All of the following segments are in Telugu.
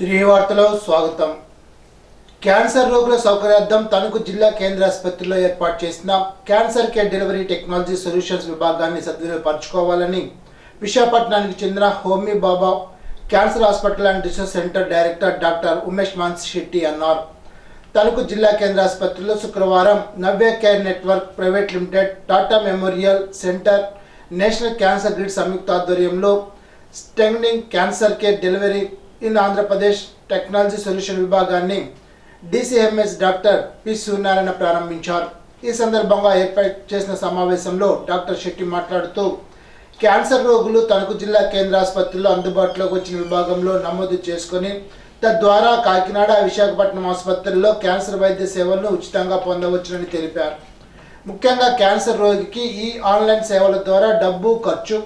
తిరిగి వార్తలో స్వాగతం. క్యాన్సర్ రోగుల సౌకర్యార్థం తణుకు జిల్లా కేంద్ర ఆసుపత్రిలో ఏర్పాటు చేసిన cancer care delivery technology solutions విభాగాన్ని సద్వినియోగపరచుకోవాలని విశాఖపట్నానికి చెందిన Homi Bhabha cancer hospital and research centre director doctor Umesh Mans Shetty అన్నారు. తణుకు జిల్లా కేంద్ర ఆసుపత్రిలో శుక్రవారం Navya care network private limited, Tata memorial centre, national cancer grid సంయుక్త ఆధ్వర్యంలో strengthening cancer care delivery in Andhra Pradesh technology solution విభాగాన్ని DCMS డాక్టర్ పి సూర్యనారాయణ ప్రారంభించారు. ఈ సందర్భంగా ఏర్పాటు చేసిన సమావేశంలో డాక్టర్ శెట్టి మాట్లాడుతూ క్యాన్సర్ రోగులు తణుకు జిల్లా కేంద్ర ఆసుపత్రిలో అందుబాటులోకి వచ్చిన విభాగంలో నమోదు చేసుకొని తద్వారా కాకినాడ, విశాఖపట్నం ఆసుపత్రుల్లో క్యాన్సర్ వైద్య సేవలను ఉచితంగా పొందవచ్చునని తెలిపారు. ముఖ్యంగా క్యాన్సర్ రోగికి ఈ ఆన్లైన్ సేవల ద్వారా డబ్బు ఖర్చు,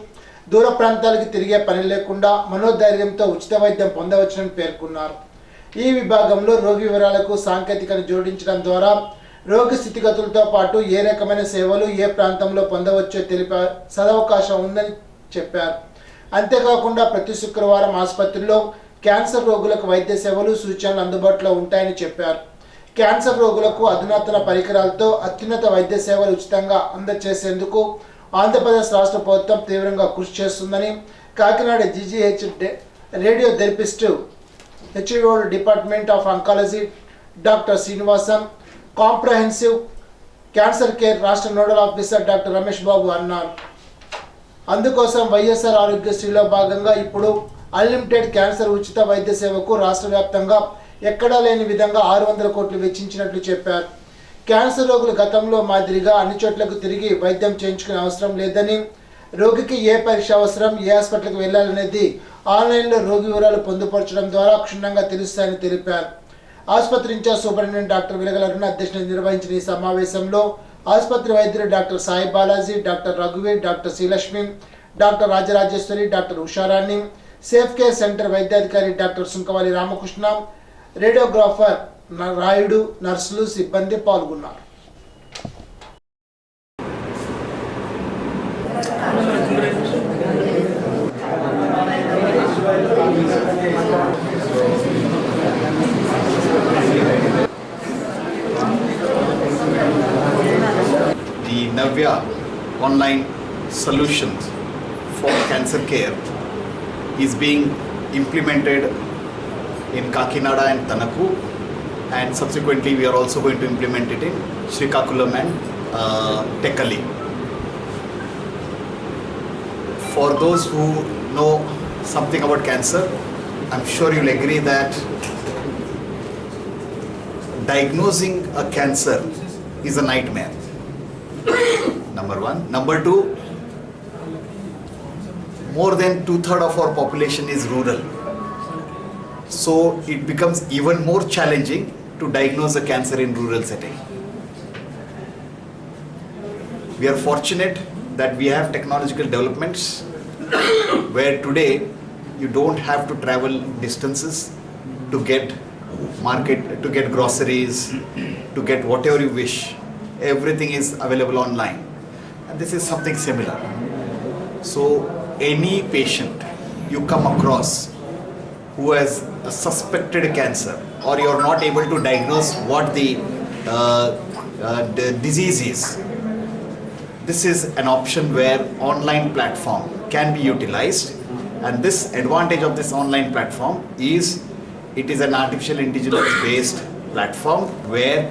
దూర ప్రాంతాలకు తిరిగే పని లేకుండా మనోధైర్యంతో ఉచిత వైద్యం పొందవచ్చునని పేర్కొన్నారు. ఈ విభాగంలో రోగి వివరాలకు సాంకేతికతను జోడించడం ద్వారా రోగి స్థితిగతులతో పాటు ఏ రకమైన సేవలు ఏ ప్రాంతంలో పొందవచ్చో తెలిపే సదవకాశం ఉందని చెప్పారు. అంతేకాకుండా ప్రతి శుక్రవారం ఆసుపత్రిలో క్యాన్సర్ రోగులకు వైద్య సేవలు, సూచనలు అందుబాటులో ఉంటాయని చెప్పారు. క్యాన్సర్ రోగులకు అధునాతన పరికరాలతో అత్యున్నత వైద్య సేవలు ఉచితంగా అందజేసేందుకు ఆంధ్రప్రదేశ్ రాష్ట్ర ప్రభుత్వం తీవ్రంగా కృషి చేస్తుందని Kakinada GGH radio therapist HVO department of oncology doctor Srinivasan, comprehensive cancer care రాష్ట్ర nodal officer doctor Ramesh Babu అన్నారు. అందుకోసం వైఎస్ఆర్ ఆరోగ్యశ్రీలో భాగంగా ఇప్పుడు అన్లిమిటెడ్ క్యాన్సర్ ఉచిత వైద్య సేవకు రాష్ట్ర వ్యాప్తంగా ఎక్కడా లేని విధంగా 600 కోట్లు వెచ్చించినట్లు చెప్పారు. క్యాన్సర్ రోగులు గతంలో మాదిరిగా అన్ని చోట్లకు తిరిగి వైద్యం చేయించుకునే అవసరం లేదని, రోగికి ఏ పరీక్ష అవసరం, ఏ హాస్పిటల్కి వెళ్ళాలనేది ఆన్లైన్లో రోగి వివరాలు పొందుపరచడం ద్వారా క్షుణ్ణంగా తెలుస్తాయని తెలిపారు. ఆసుపత్రి ఇన్ఛార్జ్ సూపరింటెండెంట్ డాక్టర్ వెలగలరుణ అధ్యక్షతన నిర్వహించిన ఈ సమావేశంలో ఆసుపత్రి వైద్యులు డాక్టర్ సాయి బాలాజీ, డాక్టర్ రఘువీర్, doctor Srilakshmi, doctor Rajarajeswari, doctor Usharani, safe care centre వైద్యాధికారి డాక్టర్ సుంకవాలి రామకృష్ణ, రేడియోగ్రాఫర్ రాయుడు, నర్సులు, సిబ్బంది పాల్గొన్నారు. The Navya online solutions for cancer care is being implemented in Kakinada and Tanaku, and subsequently we are also going to implement it in Srikakulam and Tekali. For those who know something about cancer, I'm sure you'll agree that diagnosing a cancer is a nightmare. Number one. Number two, more than 2/3 of our population is rural. So it becomes even more challenging to diagnose a cancer in rural setting. We are fortunate that we have technological developments where today you don't have to travel distances to get market, to get groceries, to get whatever you wish. Everything is available online, and this is something similar. So any patient you come across who has a suspected cancer, or you are not able to diagnose what the disease is, this is an option where online platform can be utilized. And this advantage of this online platform is it is an artificial intelligence based platform where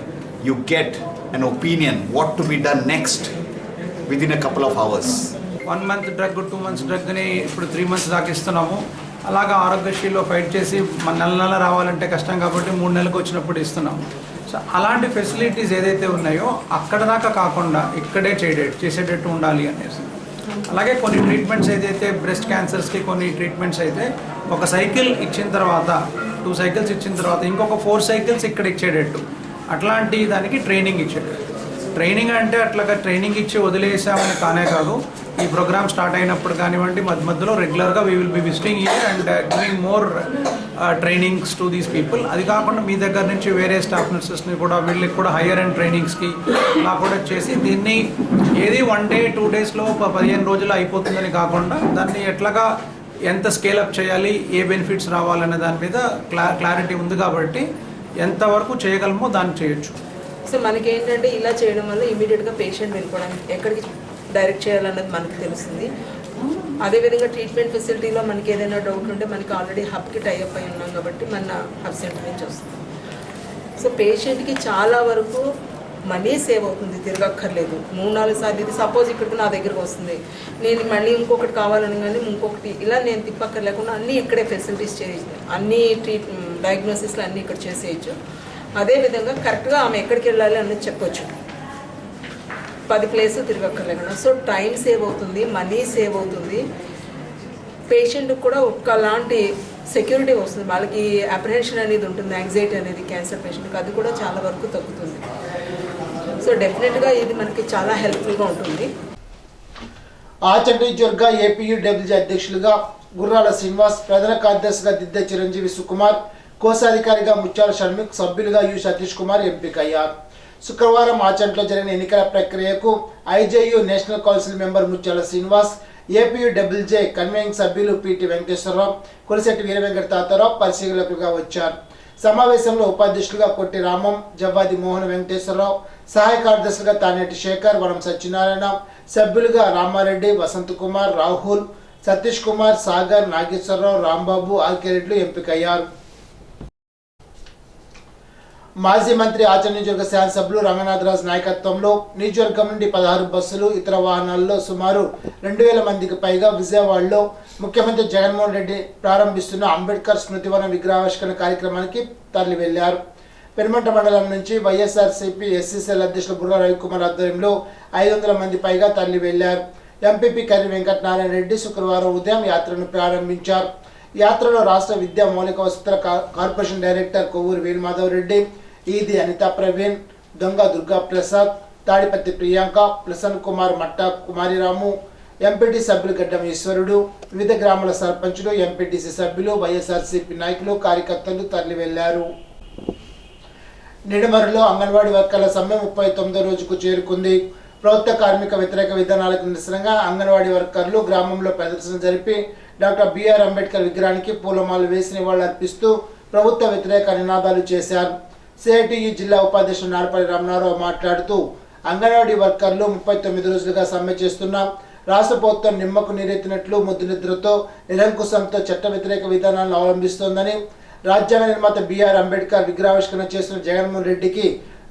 you get an opinion what to be done next within a couple of hours. 1 month drug, 2 months drug అని ఇప్పుడు 3 months దాకా ఇస్తున్నాము. అలాగా ఆరోగ్యశ్రీలో ఫైట్ చేసి మన నెల రావాలంటే కష్టం కాబట్టి 3 నెలలకు వచ్చినప్పుడు ఇస్తున్నాము. సో అలాంటి ఫెసిలిటీస్ ఏదైతే ఉన్నాయో అక్కడ దాకా కాకుండా ఇక్కడే చేసేటట్టు ఉండాలి అనేసి. అలాగే కొన్ని ట్రీట్మెంట్స్ ఏదైతే బ్రెస్ట్ క్యాన్సర్స్కి కొన్ని ట్రీట్మెంట్స్ అయితే ఒక సైకిల్ ఇచ్చిన తర్వాత, 2 cycles ఇచ్చిన తర్వాత ఇంకొక 4 cycles ఇక్కడ ఇచ్చేటట్టు, అట్లాంటి దానికి ట్రైనింగ్ ఇచ్చేటట్టు. ట్రైనింగ్ అంటే అట్లాగా ట్రైనింగ్ ఇచ్చి వదిలేసామని కానే కాదు. ఈ ప్రోగ్రామ్ స్టార్ట్ అయినప్పుడు కానివ్వండి, మధ్యలో రెగ్యులర్గా we will be visiting here and giving more trainings to these people. అది కాకుండా మీ దగ్గర నుంచి వేరే స్టాఫ్ నర్సెస్ని కూడా వీళ్ళకి కూడా హయ్యర్ అండ్ ట్రైనింగ్స్కి అలా కూడా చేసి దీన్ని ఏది 1 day 2 daysలో 15 రోజులు అయిపోతుందని కాకుండా దాన్ని ఎట్లాగా ఎంత స్కేలప్ చేయాలి, ఏ బెనిఫిట్స్ రావాలనే దాని మీద క్లారిటీ ఉంది కాబట్టి ఎంతవరకు చేయగలమో దాన్ని చేయొచ్చు. సో మనకి ఏంటంటే ఇలా చేయడం వల్ల ఇమీడియట్గా పేషెంట్ వెళ్ళిపోవడానికి ఎక్కడికి డైరెక్ట్ చేయాలన్నది మనకు తెలుస్తుంది. అదేవిధంగా ట్రీట్మెంట్ ఫెసిలిటీలో మనకి ఏదైనా డౌట్ ఉంటే మనకి ఆల్రెడీ హబ్కి టైఅప్ అయి ఉన్నాం కాబట్టి మన హబ్ సెంటర్ నుంచి వస్తుంది. సో పేషెంట్కి చాలా వరకు మనీ సేవ్ అవుతుంది, తిరగక్కర్లేదు. 3-4 సార్లు ఇది సపోజ్ ఇక్కడికి నా దగ్గరకు వస్తుంది, నేను మళ్ళీ ఇంకొకటి కావాలని కానీ ఇంకొకటి ఇలా నేను తిప్పక్కర్లేకుండా అన్నీ ఇక్కడే ఫెసిలిటీస్ చేయొచ్చు, అన్ని డయాగ్నోసిస్లు అన్నీ ఇక్కడ చేసేయచ్చు. అదేవిధంగా కరెక్ట్గా ఆమె ఎక్కడికి వెళ్ళాలి అన్నది చెప్పొచ్చు, 10 ప్లేసులు తిరగక్కర్లేకుండా. సో టైం సేవ్ అవుతుంది, మనీ సేవ్ అవుతుంది, పేషెంట్కి కూడా ఒకలాంటి సెక్యూరిటీ వస్తుంది. వాళ్ళకి అప్రహెన్షన్ అనేది ఉంటుంది, యాంగ్జైటీ అనేది క్యాన్సర్ పేషెంట్కి అది కూడా చాలా వరకు తగ్గుతుంది. సో డెఫినెట్గా ఇది మనకి చాలా హెల్ప్ఫుల్గా ఉంటుంది. ఆచంట నియోజకవర్గ ఏపీయూడబ్ల్యూజీ అధ్యక్షులుగా గుర్రాల శ్రీనివాస్, ప్రధాన కార్యదర్శిగా దిద్ద చిరంజీవి సుకుమార్, కోశాధికారిగా ముత్యాల షణ్ముఖ్, సభ్యులుగా యు సతీష్ కుమార్ ఎంపికయ్యారు. శుక్రవారం ఆచంటలో జరిగిన ఎన్నికల ప్రక్రియకు ఐజేయు నేషనల్ కౌన్సిల్ మెంబర్ ముత్యాల శ్రీనివాస్, ఏపీయూడబ్ల్యూజే కన్వీనింగ్ సభ్యులు పిటి వెంకటేశ్వరరావు, కొలిశెట్టి వీర వెంకట తాతారావు పరిశీలకులుగా వచ్చారు. సమావేశంలో ఉపాధ్యక్షులుగా కొట్టి రామం, జవ్వాది మోహన్ వెంకటేశ్వరరావు, సహాయ కార్యదర్శులుగా తానేటి శేఖర్, వనం సత్యనారాయణ, సభ్యులుగా రామారెడ్డి, వసంత్ కుమార్, రాహుల్, సతీష్ కుమార్, సాగర్, నాగేశ్వరరావు, రాంబాబు, ఆర్కెరెడ్లు ఎంపికయ్యారు. మాజీ మంత్రి ఆచంట నియోజకవర్గ శాసనసభ్యులు రంగనాథరాజు నాయకత్వంలో నియోజకవర్గం నుండి 16 బస్సులు, ఇతర వాహనాల్లో సుమారు 2000 మందికి పైగా విజయవాడలో ముఖ్యమంత్రి జగన్మోహన్ రెడ్డి ప్రారంభిస్తున్న అంబేద్కర్ స్మృతివనం విగ్రహావిష్కరణ కార్యక్రమానికి తరలి వెళ్లారు. పెనుమంట మండలం నుంచి వైఎస్ఆర్సీపీ ఎస్సీసీఎల్ అధ్యక్షులు బుర్రా రవికుమార్ ఆధ్వర్యంలో 500 మంది పైగా తరలి వెళ్లారు. ఎంపీపీ కర్రి వెంకటనారాయణ రెడ్డి శుక్రవారం ఉదయం యాత్రను ప్రారంభించారు. యాత్రలో రాష్ట్ర విద్యా మౌలిక వసతుల కార్పొరేషన్ డైరెక్టర్ కొవ్వూరు వేణుమాధవ్ రెడ్డి, ఈది అనితా ప్రవీణ్, దొంగ దుర్గా ప్రసాద్, తాడిపత్తి ప్రియాంక, ప్రసన్న కుమార్, మట్టా కుమారిరాము, ఎంపీటీ సభ్యులు గడ్డం ఈశ్వరుడు, వివిధ గ్రామాల సర్పంచులు, ఎంపీటీసీ సభ్యులు, వైఎస్ఆర్సీపీ నాయకులు, కార్యకర్తలు తరలి వెళ్లారు. నిడమరులో అంగన్వాడీ వర్కర్ల సమ్మె 39వ రోజుకు చేరుకుంది. ప్రభుత్వ కార్మిక వ్యతిరేక విధానాలకు నిరసనగా అంగన్వాడీ వర్కర్లు గ్రామంలో ప్రదర్శన జరిపి డాక్టర్ బిఆర్ అంబేద్కర్ విగ్రహానికి పూలమాలలు వేసి నివాళులర్పిస్తూ ప్రభుత్వ వ్యతిరేక నినాదాలు చేశారు. సిఐటియు జిల్లా ఉపాధ్యక్షుడు నారపల్లి రామనారావు మాట్లాడుతూ అంగన్వాడీ వర్కర్లు 39 రోజులుగా సమ్మె చేస్తున్నాం. రాష్ట్ర ప్రభుత్వం నిమ్మకు నీరెత్తినట్లు ముద్దునిద్రతో నిరంకుశంతో చట్ట వ్యతిరేక విధానాలను అవలంబిస్తోందని, రాజ్యాంగ నిర్మాత బిఆర్ అంబేద్కర్ విగ్రహావిష్కరణ చేస్తున్న జగన్మోహన్ రెడ్డికి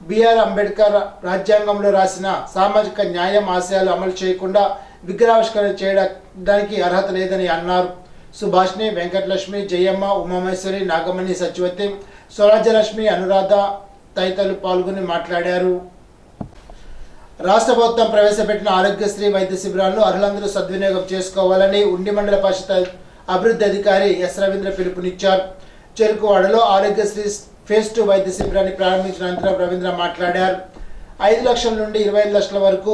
బిఆర్ అంబేద్కర్ రాజ్యాంగంలో రాసిన సామాజిక న్యాయం ఆశయాలు అమలు చేయకుండా విగ్రహావిష్కరణ చేయడానికి అర్హత లేదని అన్నారు. సుభాష్ని, వెంకటలక్ష్మి, జయమ్మ, ఉమామేశ్వరి, నాగమణి, సచివతి, స్వరాజ్యలక్ష్మి, అనురాధ తదితరులు పాల్గొని మాట్లాడారు. రాష్ట్ర ప్రభుత్వం ప్రవేశపెట్టిన ఆరోగ్యశ్రీ వైద్య శిబిరాలను అర్హులందరూ సద్వినియోగం చేసుకోవాలని ఉండి మండల పరిషత్ అభివృద్ధి అధికారి ఎస్ రవీంద్ర పిలుపునిచ్చారు. చెరుకువాడలో ఆరోగ్యశ్రీ ఫేజ్ 2 వైద్య శిబిరాన్ని ప్రారంభించిన అనంతరం రవీంద్ర మాట్లాడారు. 5 లక్షల నుండి 25 లక్షల వరకు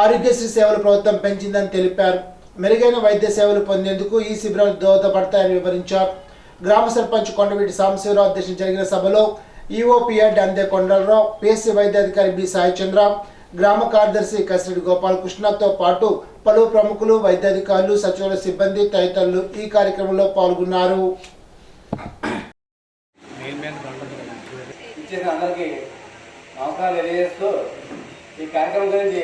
ఆరోగ్యశ్రీ సేవలు ప్రభుత్వం పెంచిందని తెలిపారు. మెరుగైన వైద్య సేవలు పొందేందుకు ఈ శిబిరాలు దోహదపడతాయని వివరించారు. గ్రామ సర్పంచ్ కొండవీటి సాంబశివరావు అధ్యక్షతన జరిగిన సభలో ఈఓపీఎడ్ అందే కొండలరావు, పిఎస్సి వైద్యాధికారి బి సాయిచంద్ర, గ్రామ కార్యదర్శి కసిరెడ్డి గోపాలకృష్ణతో పాటు పలువురు ప్రముఖులు, వైద్యాధికారులు, సచివాలయ సిబ్బంది తదితరులు ఈ కార్యక్రమంలో పాల్గొన్నారు. అందరికీ నమస్కారాలు తెలియజేస్తూ ఈ కార్యక్రమం గురించి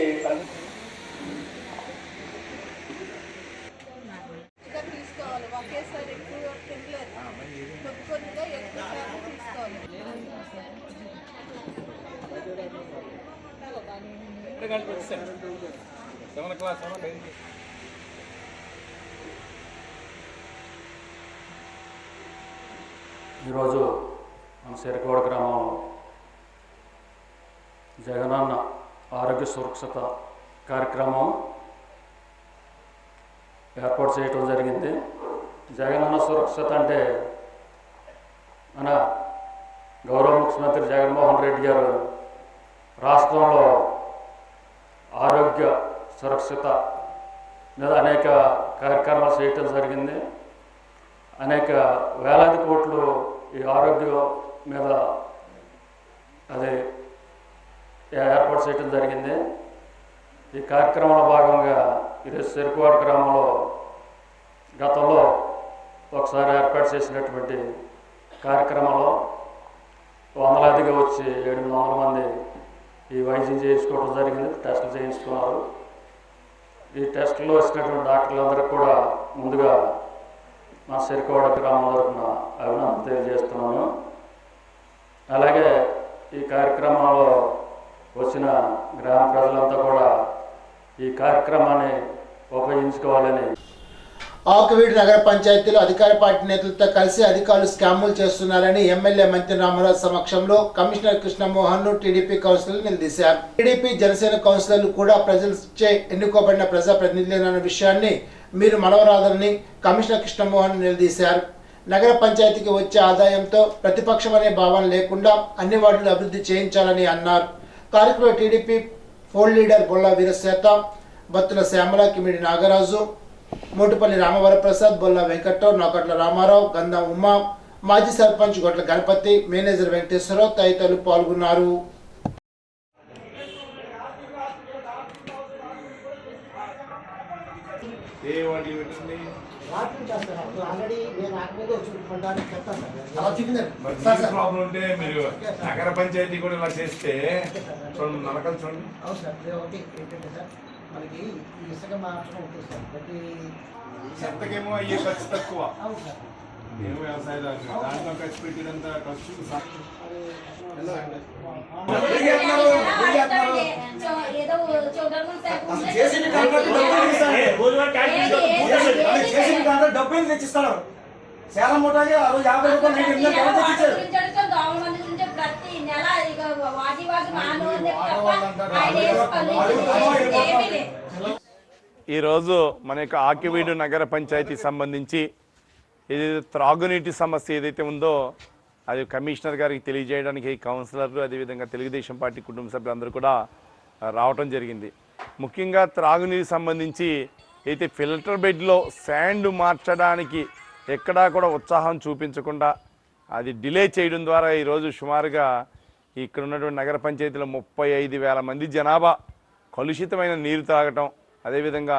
తీసుకోవాలి. ఒకేసారి ఎక్కువ తినలేదు, కొద్ది కొద్దిగా ఎక్కువ తీసుకోవాలి. ఈరోజు మన సిరకోడ గ్రామంలో జగనన్న ఆరోగ్య సురక్షత కార్యక్రమం ఏర్పాటు చేయడం జరిగింది. జగనన్న సురక్షత అంటే మన గౌరవ ముఖ్యమంత్రి జగన్మోహన్ రెడ్డి గారు రాష్ట్రంలో ఆరోగ్య సురక్షత మీద అనేక కార్యక్రమాలు చేయటం జరిగింది. అనేక వేలాది కోట్లు ఈ ఆరోగ్యం మీద అది ఏర్పాటు చేయడం జరిగింది. ఈ కార్యక్రమంలో భాగంగా ఈరోజు చెరుకువాడ గ్రామంలో గతంలో ఒకసారి ఏర్పాటు చేసినటువంటి కార్యక్రమంలో వందలాదిగా వచ్చి 700 మంది ఈ వైద్యం చేయించుకోవడం జరిగింది, టెస్టులు చేయించుకున్నారు. ఈ టెస్టుల్లో వచ్చినటువంటి డాక్టర్లందరికీ కూడా ముందుగా మా సిరికవాడ గ్రామం తరఫున అభినందన తెలియజేస్తున్నాను. అలాగే ఈ కార్యక్రమంలో వచ్చిన గ్రామ ప్రజలంతా కూడా ఈ కార్యక్రమాన్ని ఉపయోగించుకోవాలని. ఆకువీడు నగర పంచాయతీలో అధికార పార్టీ నేతలతో కలిసి అధికారులు స్కాములు చేస్తున్నారని ఎమ్మెల్యే మంత్రి రామరాజు సమక్షంలో కమిషనర్ కృష్ణమోహన్ ను టీడీపీ కౌన్సిలర్లు నిలదీశారు. టీడీపీ జనసేన కౌన్సిలర్లు కూడా ప్రజలచే ఎన్నుకోబడిన ప్రజాప్రతినిధులైన విషయాన్ని మీరు మనవరాదని కమిషనర్ కృష్ణమోహన్ నిలదీశారు. నగర పంచాయతీకి వచ్చే ఆదాయంతో ప్రతిపక్షం అనే భావన లేకుండా అన్ని వార్డులు అభివృద్ధి చేయించాలని అన్నారు. కార్యక్రమంలో TDP fold leader Bolla Veerasetha, Battula Syamala, Kimidi Nagaraju, Motupalli Ramavaraprasad, Bolla Venkatrao, Nokatla Ramarao, Gandham Uma, మాజీ సర్పంచ్ గొట్ల గణపతి, మేనేజర్ వెంకటేశ్వరరావు తదితరులు పాల్గొన్నారు. ప్రాబ్లం ఉంటే మీరు నగర పంచాయతీ కూడా ఇలా చేస్తే చూడండి, నరకలు చూడండి. మనకి ఇసుక మార్చడం ఉంటుంది సార్. ప్రతి చెత్తకేమో అయ్యే ఖర్చు తక్కువ, ఏమో వ్యవసాయదారు దాంట్లో ఖర్చు పెట్టినంత ఖర్చు డబ్బు తెచ్చిస్తాడు. చాలా మూటగా ఆ రోజు 50 రూపాయలు తెచ్చారు. ఈరోజు మన యొక్క ఆకివీడు నగర పంచాయతీ సంబంధించి ఏదైతే త్రాగునీటి సమస్య ఏదైతే ఉందో అది కమిషనర్ గారికి తెలియజేయడానికి కౌన్సిలర్లు అదేవిధంగా తెలుగుదేశం పార్టీ కుటుంబ సభ్యులందరూ కూడా రావటం జరిగింది. ముఖ్యంగా త్రాగునీరు సంబంధించి అయితే ఫిల్టర్ బెడ్లో శాండ్ మార్చడానికి ఎక్కడా కూడా ఉత్సాహం చూపించకుండా అది డిలే చేయడం ద్వారా ఈరోజు సుమారుగా ఇక్కడ ఉన్నటువంటి నగర పంచాయతీలో 35,000 మంది జనాభా కలుషితమైన నీరు తాగటం, అదేవిధంగా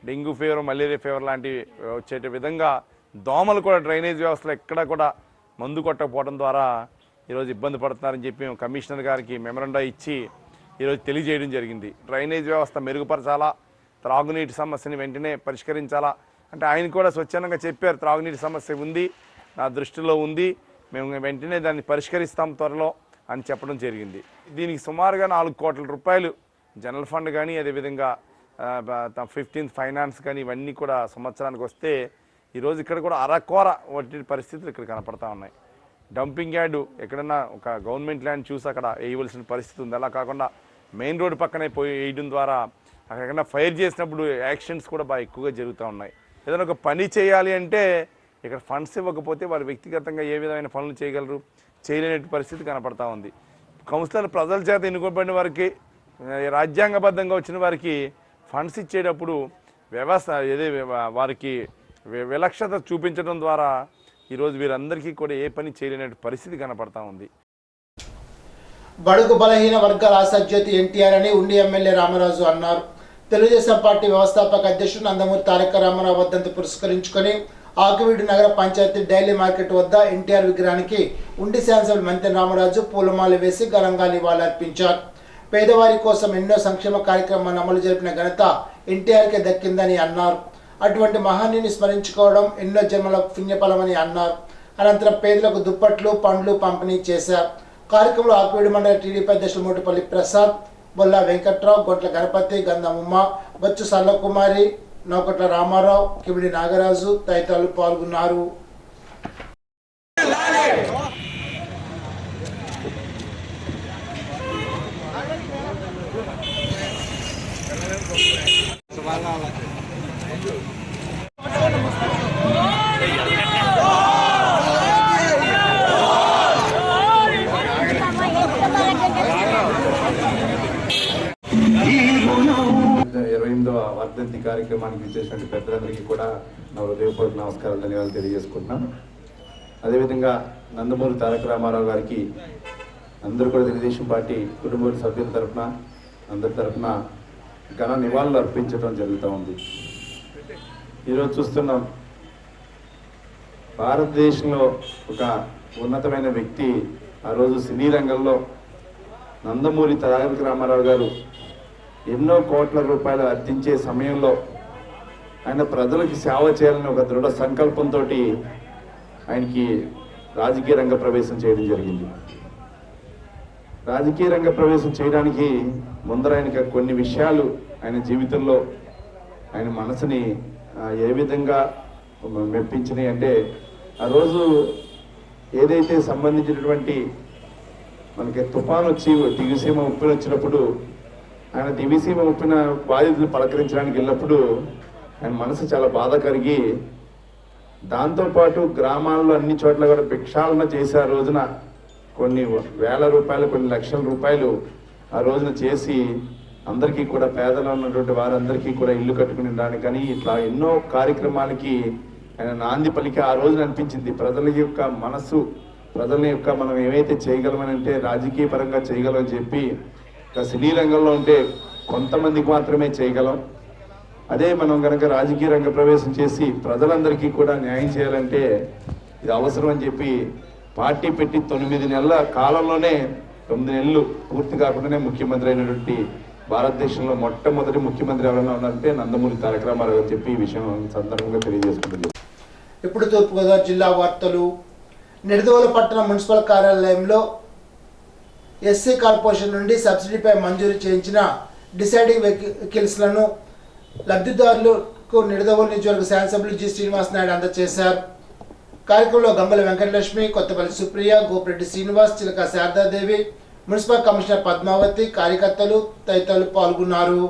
డెంగ్యూ ఫీవర్, మలేరియా ఫీవర్ లాంటివి వచ్చే విధంగా దోమలు కూడా డ్రైనేజ్ వ్యవస్థలో ఎక్కడా కూడా మందు కొట్టకపోవడం ద్వారా ఈరోజు ఇబ్బంది పడుతున్నారని చెప్పి మేము కమిషనర్ గారికి మెమరండా ఇచ్చి ఈరోజు తెలియజేయడం జరిగింది. డ్రైనేజ్ వ్యవస్థ మెరుగుపరచాలా, త్రాగునీటి సమస్యని వెంటనే పరిష్కరించాలా అంటే ఆయన కూడా స్వచ్ఛందంగా చెప్పారు, త్రాగునీటి సమస్య ఉంది, నా దృష్టిలో ఉంది, మేము వెంటనే దాన్ని పరిష్కరిస్తాం త్వరలో అని చెప్పడం జరిగింది. దీనికి సుమారుగా 4 కోట్ల రూపాయలు జనరల్ ఫండ్ కానీ అదేవిధంగా 15th ఫైనాన్స్ కానీ ఇవన్నీ కూడా సంవత్సరానికి వస్తే ఈరోజు ఇక్కడ కూడా అరకొర వంటి పరిస్థితులు ఇక్కడ కనపడతా ఉన్నాయి. డంపింగ్ యార్డు ఎక్కడన్నా ఒక గవర్నమెంట్ ల్యాండ్ చూసి అక్కడ వేయవలసిన పరిస్థితి ఉంది. అలా కాకుండా మెయిన్ రోడ్డు పక్కనే పోయి వేయడం ద్వారా అక్కడ ఫైర్ చేసినప్పుడు యాక్సిడెంట్స్ కూడా బాగా ఎక్కువగా జరుగుతూ ఉన్నాయి. ఏదైనా ఒక పని చేయాలి అంటే ఇక్కడ ఫండ్స్ ఇవ్వకపోతే వాళ్ళు వ్యక్తిగతంగా ఏ విధమైన పనులు చేయగలరు, చేయలేని పరిస్థితి కనపడతా ఉంది. కౌన్సిలర్ ప్రజల చేత ఎన్నుకోబడిన వారికి, రాజ్యాంగబద్ధంగా వచ్చిన వారికి ఫండ్స్ ఇచ్చేటప్పుడు వ్యవస్థ వారికి విలక్షణత చూపించడం ద్వారా ఈరోజు వీరందరికీ కూడా ఏ పని చేయలేని పరిస్థితి కనపడతా ఉంది. బడుగు బలహీన వర్గాల ఆశాజ్యోతి ఎన్టీఆర్ అని ఉండి ఎమ్మెల్యే రామరాజు అన్నారు. తెలుగుదేశం పార్టీ వ్యవస్థాపక అధ్యక్షుడు నందమూరి తారక రామారావు వర్ధంతి పురస్కరించుకొని ఆకువీడు నగర పంచాయతీ డైలీ మార్కెట్ వద్ద ఎన్టీఆర్ విగ్రహానికి ఉండి శాసనసభ్యులు మంత్రి రామరాజు పూలమాల వేసి ఘనంగా నివాళులర్పించారు. పేదవారి కోసం ఎన్నో సంక్షేమ కార్యక్రమాలను అమలు జరిపిన ఘనత ఎన్టీఆర్కే దక్కిందని అన్నారు. అటువంటి మహానీయుని స్మరించుకోవడం ఎన్నో జన్మల పుణ్యఫలమని అన్నారు. అనంతరం పేదలకు దుప్పట్లు, పండ్లు పంపిణీ చేశారు. కార్యక్రమంలో ఆకువీడు మండల టీడీపీ అధ్యక్షులు మోటుపల్లి ప్రసాద్, బొల్లా వెంకట్రావు, గొట్ల గణపతి, గంధం ఉమా, బొచ్చు సల్లకుమారి, నౌకట్ల రామారావు, కిమిడి నాగరాజు తదితరులు పాల్గొన్నారు. వర్ధంతి కార్యక్రమానికి ఇచ్చేసినటువంటి పెద్దలందరికీ కూడా నా హృదయపూర్వక నమస్కారాలు, ధన్యవాదాలు తెలియజేసుకుంటున్నాం. అదేవిధంగా నందమూరి తారక రామారావు గారికి అందరూ కూడా తెలుగుదేశం పార్టీ కుటుంబ సభ్యుల తరఫున అందరి తరఫున ఘన నివాళులు అర్పించడం జరుగుతూ ఉంది. ఈరోజు చూస్తున్నాం భారతదేశంలో ఒక ఉన్నతమైన వ్యక్తి ఆ రోజు సినీ రంగంలో నందమూరి తారక రామారావు గారు ఎన్నో కోట్ల రూపాయలు అర్జించే సమయంలో ఆయన ప్రజలకు సేవ చేయాలని ఒక దృఢ సంకల్పంతో ఆయనకి రాజకీయ రంగ ప్రవేశం చేయడం జరిగింది. రాజకీయ రంగ ప్రవేశం చేయడానికి ముందర ఆయనకి కొన్ని విషయాలు ఆయన జీవితంలో ఆయన మనసుని ఏ విధంగా మెప్పించినాయి అంటే, ఆ రోజు ఏదైతే సంబంధించినటువంటి మనకి తుఫాన్ వచ్చి దివిసీమ ఉప్పిన వచ్చినప్పుడు ఆయన దివిసీమ ఉప్పిన బాధితులు పలకరించడానికి వెళ్ళినప్పుడు ఆయన మనసు చాలా బాధ కలిగి దాంతోపాటు గ్రామాల్లో అన్ని చోట్ల కూడా భిక్షాలన చేసి ఆ రోజున కొన్ని వేల రూపాయలు కొన్ని లక్షల రూపాయలు ఆ రోజున చేసి అందరికీ కూడా పేదలో ఉన్నటువంటి వారందరికీ కూడా ఇల్లు కట్టుకుని కానీ ఇట్లా ఎన్నో కార్యక్రమాలకి ఆయన నాంది పలికి ఆ రోజున అనిపించింది. ప్రజల యొక్క మనసు, ప్రజల యొక్క మనం ఏమైతే చేయగలమని అంటే రాజకీయ పరంగా చేయగలమని చెప్పి సినీ రంగంలో ఉంటే కొంతమందికి మాత్రమే చేయగలం, అదే మనం కనుక రాజకీయ రంగ ప్రవేశం చేసి ప్రజలందరికీ కూడా న్యాయం చేయాలంటే ఇది అవసరం అని చెప్పి పార్టీ పెట్టి 9 నెలల కాలంలోనే 9 నెలలు పూర్తి కాకుండానే ముఖ్యమంత్రి అయినటువంటి భారతదేశంలో మొట్టమొదటి ముఖ్యమంత్రి ఎవరైనా ఉన్నారంటే నందమూరి తారక రామారావు అని చెప్పి ఈ విషయం సందర్భంగా తెలియజేసుకుంటుంది. ఇప్పుడు తూర్పుగోదావరి జిల్లా వార్తలు. నిడదవోలు పట్టణ మున్సిపల్ కార్యాలయంలో ఎస్సీ కార్పొరేషన్ నుండి సబ్సిడీపై మంజూరు చేయించిన డిసైడింగ్ వెహికల్స్లను లబ్ధిదారులకు నిడదవోలు నియోజకవర్గ శాసనసభ్యులు జి శ్రీనివాస్ నాయుడు అందజేశారు. కార్యక్రమంలో గంగుల వెంకటలక్ష్మి, కొత్తపల్లి సుప్రియ, గోపిరెడ్డి శ్రీనివాస్, చిలక శారదాదేవి, మున్సిపల్ కమిషనర్ పద్మావతి, కార్యకర్తలు తదితరులు పాల్గొన్నారు.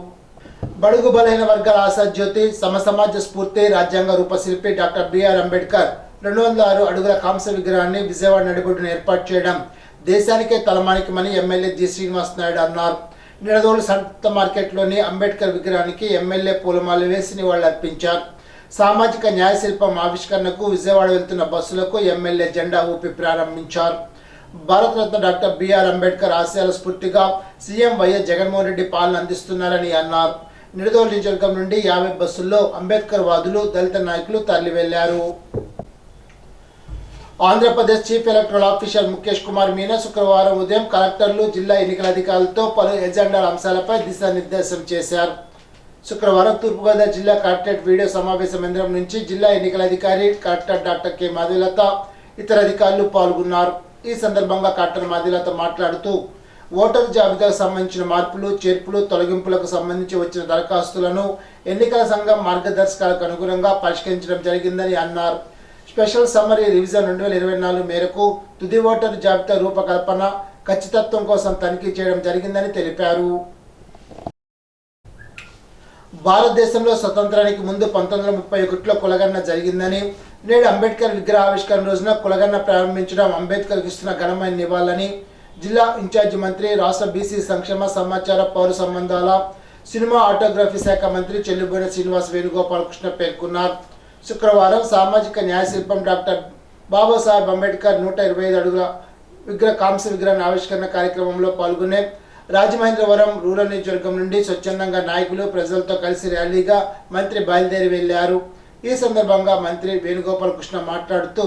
బడుగు బలహీన వర్గాల ఆశాజ్యోతి, సమసమాజ స్ఫూర్తి, రాజ్యాంగ రూపశిల్పి డాక్టర్ బిఆర్ అంబేద్కర్ 206 అడుగుల కాంస్య విగ్రహాన్ని విజయవాడ నడిబొడ్డున ఏర్పాటు చేయడం దేశానికే తలమానికమని ఎమ్మెల్యే జి శ్రీనివాస్ నాయుడు అన్నారు. నిడదవోలు సంత మార్కెట్లోని అంబేద్కర్ విగ్రహానికి ఎమ్మెల్యే పూలమాల వేసి నివాళులర్పించారు. సామాజిక న్యాయ శిల్పం ఆవిష్కరణకు విజయవాడ వెళ్తున్న బస్సులకు ఎమ్మెల్యే జెండా ఊపి ప్రారంభించారు. భారతరత్న డాక్టర్ బిఆర్ అంబేద్కర్ ఆశయాల స్ఫూర్తిగా సీఎం వైఎస్ జగన్మోహన్ రెడ్డి పాలన అందిస్తున్నారని అన్నారు. నిడదవోలు నియోజకవర్గం నుండి 50 బస్సుల్లో అంబేద్కర్ వాదులు, దళిత నాయకులు తరలి వెళ్లారు. Andhra Pradesh chief electoral officer Mukesh Kumar Meena శుక్రవారం ఉదయం కలెక్టర్లు, జిల్లా ఎన్నికల అధికారులతో పలు ఎజెండాల అంశాలపై దిశానిర్దేశం చేశారు. శుక్రవారం తూర్పుగోదావరి జిల్లా కలెక్టరేట్ వీడియో సమావేశ మందిరం నుంచి జిల్లా ఎన్నికల అధికారి కలెక్టర్ డాక్టర్ కె మాధవీలత, ఇతర అధికారులు పాల్గొన్నారు. ఈ సందర్భంగా కలెక్టర్ మాధవీలత మాట్లాడుతూ ఓటరు జాబితాకు సంబంధించిన మార్పులు, చేర్పులు, తొలగింపులకు సంబంధించి వచ్చిన దరఖాస్తులను ఎన్నికల సంఘం మార్గదర్శకాలకు అనుగుణంగా పరిష్కరించడం జరిగిందని అన్నారు. స్పెషల్ సమ్మరీ రివిజన్ 2024 మేరకు తుది ఓటరు జాబితా రూపకల్పన, ఖచ్చితత్వం కోసం తనిఖీ చేయడం జరిగిందని తెలిపారు. భారతదేశంలో స్వతంత్రానికి ముందు 1931లో కులగణన జరిగిందని, నేడు అంబేద్కర్ విగ్రహావిష్కరణ రోజున కులగణన ప్రారంభించడం అంబేద్కర్కి ఇస్తున్న ఘనమైన నివాళని జిల్లా ఇన్ఛార్జి మంత్రి, రాష్ట్ర బీసీ సంక్షేమ, సమాచార, పౌర సంబంధాల, సినిమా, ఆటోగ్రఫీ శాఖ మంత్రి చెల్లుబోయిన శ్రీనివాస్ వేణుగోపాలకృష్ణ పేర్కొన్నారు. శుక్రవారం సామాజిక న్యాయ శిల్పం డాక్టర్ బాబాసాహెబ్ అంబేద్కర్ 125 అడుగుల కాంస్య విగ్రహ ఆవిష్కరణ కార్యక్రమంలో పాల్గొనే రాజమహేంద్రవరం రూరల్ నియోజకవర్గం నుండి స్వచ్ఛందంగా నాయకులు, ప్రజలతో కలిసి ర్యాలీగా మంత్రి బయలుదేరి వెళ్లారు. ఈ సందర్భంగా మంత్రి వేణుగోపాలకృష్ణ మాట్లాడుతూ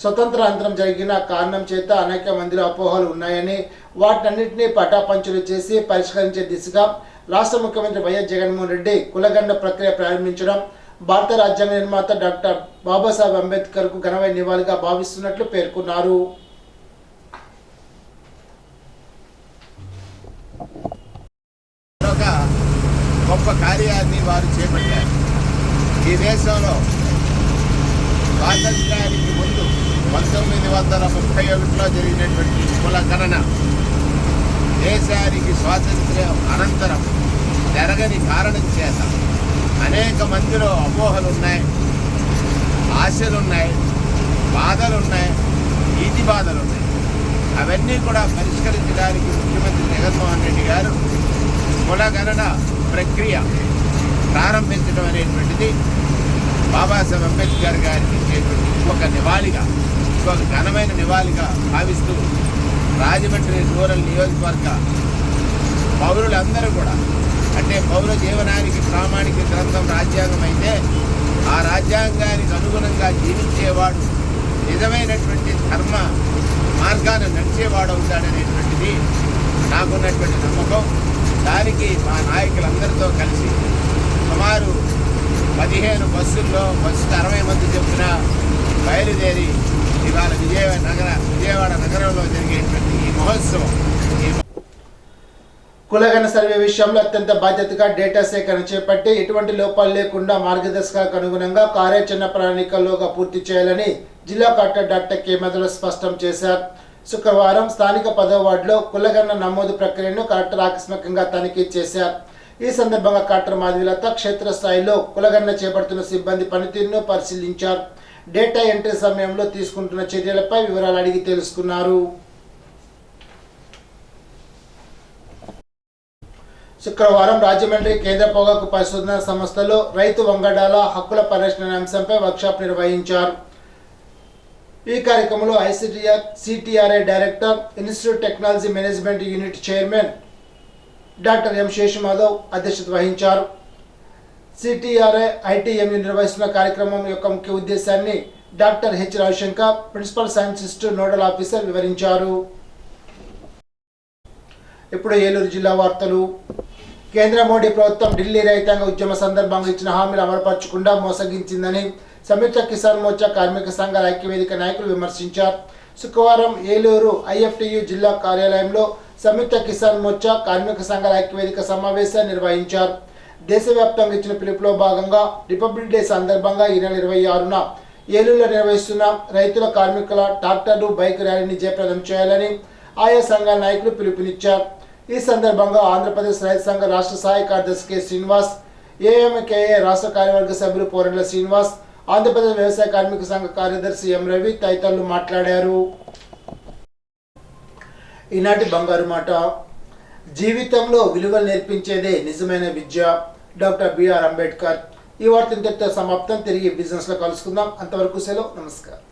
స్వతంత్రానంతరం జరిగిన కారణం చేత అనేక మందిలో అపోహలు ఉన్నాయని, వాటన్నింటినీ పటాపంచలు చేసి పరిష్కరించే దిశగా రాష్ట్ర ముఖ్యమంత్రి వైఎస్ జగన్మోహన్ రెడ్డి కులగణన ప్రక్రియ ప్రారంభించడం భారత రాజ్యాంగ నిర్మాత డాక్టర్ బాబాసాహెబ్ అంబేద్కర్కు ఘనమైన నివాళిగా భావిస్తున్నట్లు పేర్కొన్నారు. గొప్ప కార్యాన్ని వారు చేపట్టారు. ఈ దేశంలో స్వాతంత్ర్యానికి ముందు 1931లో జరిగినటువంటి కుల గణన దేశానికి స్వాతంత్ర్యం అనంతరం జరగని కారణం చేత అనేక మందిలో అపోహలు ఉన్నాయి, ఆశలున్నాయి, బాధలున్నాయి, ఈతి బాధలున్నాయి. అవన్నీ కూడా పరిష్కరించడానికి ముఖ్యమంత్రి జగన్మోహన్ రెడ్డి గారు కులగణన ప్రక్రియ ప్రారంభించడం అనేటువంటిది బాబాసాహెబ్ అంబేద్కర్ గారికి ఇచ్చేటువంటి ఒక నివాళిగా, ఒక ఘనమైన నివాళిగా భావిస్తూ రాజమండ్రి రూరల్ నియోజకవర్గ పౌరులందరూ కూడా, అంటే పౌర జీవనానికి ప్రామాణిక గ్రంథం రాజ్యాంగం అయితే ఆ రాజ్యాంగానికి అనుగుణంగా జీవించేవాడు నిజమైనటువంటి ధర్మ మార్గాన్ని నడిచేవాడవుతాడనేటువంటిది నాకున్నటువంటి నమ్మకం. దానికి మా నాయకులందరితో కలిసి సుమారు 15 బస్సుల్లో బస్సుకు 60 మంది చొప్పున బయలుదేరి ఇవాళ విజయవాడ నగరంలో జరిగేటువంటి ఈ మహోత్సవం కులగణ సర్వే విషయంలో అత్యంత బాధ్యతగా డేటా సేకరణ చేపట్టి ఎటువంటి లోపాలు లేకుండా మార్గదర్శకాలకు అనుగుణంగా కార్యాచరణ ప్రణాళికల్లోగా పూర్తి చేయాలని జిల్లా కలెక్టర్ డాక్టర్ కె మధుల స్పష్టం చేశారు. శుక్రవారం స్థానిక 10వ వార్డులో కులగణ నమోదు ప్రక్రియను కలెక్టర్ ఆకస్మికంగా తనిఖీ చేశారు. ఈ సందర్భంగా కలెక్టర్ మాధవిలత క్షేత్రస్థాయిలో కులగణన చేపడుతున్న సిబ్బంది పనితీరును పరిశీలించారు. డేటా ఎంట్రీ సమయంలో తీసుకుంటున్న చర్యలపై వివరాలు అడిగి తెలుసుకున్నారు. శుక్రవారం రాజమండ్రి కేంద్ర పొగాకు పరిశోధన సంస్థలో రైతు వంగడాల హక్కుల పరిరక్షణ అంశంపై వర్క్షాప్ నిర్వహించారు. ఈ కార్యక్రమంలో CTRI director, institute technology management unit chairman doctor M Seshamadhav అధ్యక్షత వహించారు. సిటిఆర్ఐ ఐటీఎంయు నిర్వహిస్తున్న కార్యక్రమం యొక్క ముఖ్య ఉద్దేశాన్ని doctor H Ravishankar, principal scientist, nodal officer వివరించారు. ఇప్పుడు ఏలూరు జిల్లా వార్తలు. కేంద్ర మోడీ ప్రభుత్వం ఢిల్లీ రైతాంగ ఉద్యమ సందర్భంగా ఇచ్చిన హామీలు అమలుపరచకుండా మోసగించిందని సంయుక్త కిసాన్ మోర్చా కార్మిక సంఘాల ఐక్యవేదిక నాయకులు విమర్శించారు. శుక్రవారం ఏలూరు ఐఎఫ్టియు జిల్లా కార్యాలయంలో సంయుక్త కిసాన్ మోర్చా కార్మిక సంఘాల ఐక్యవేదిక సమావేశాన్ని నిర్వహించారు. దేశవ్యాప్తంగా ఇచ్చిన పిలుపులో భాగంగా రిపబ్లిక్ డే సందర్భంగా ఈ నెల 26న ఏలూరులో నిర్వహిస్తున్న రైతుల కార్మికుల ట్రాక్టర్లు, బైక్ ర్యాలీని జయప్రదం చేయాలని ఆయా సంఘాల నాయకులు పిలుపునిచ్చారు. ఈ సందర్భంగా ఆంధ్రప్రదేశ్ రైతు సంఘ రాష్ట్ర సహాయ కార్యదర్శి కె శ్రీనివాస్, ఏఎంకేఏ రాష్ట్ర కార్యవర్గ సభ్యులు పోరెండ్ల శ్రీనివాస్, ఆంధ్రప్రదేశ్ వ్యవసాయ కార్మిక సంఘ కార్యదర్శి ఎం రవి తదితరులు మాట్లాడారు. ఈనాటి బంగారు మాట. జీవితంలో విలువలు నేర్పించేదే నిజమైన విద్య. Doctor BR Ambedkar. ఈ వార్త ఇంతటితో సమాప్తం. తిరిగి బిజినెస్ లో కలుసుకుందాం. అంతవరకు సెలవు. నమస్కారం.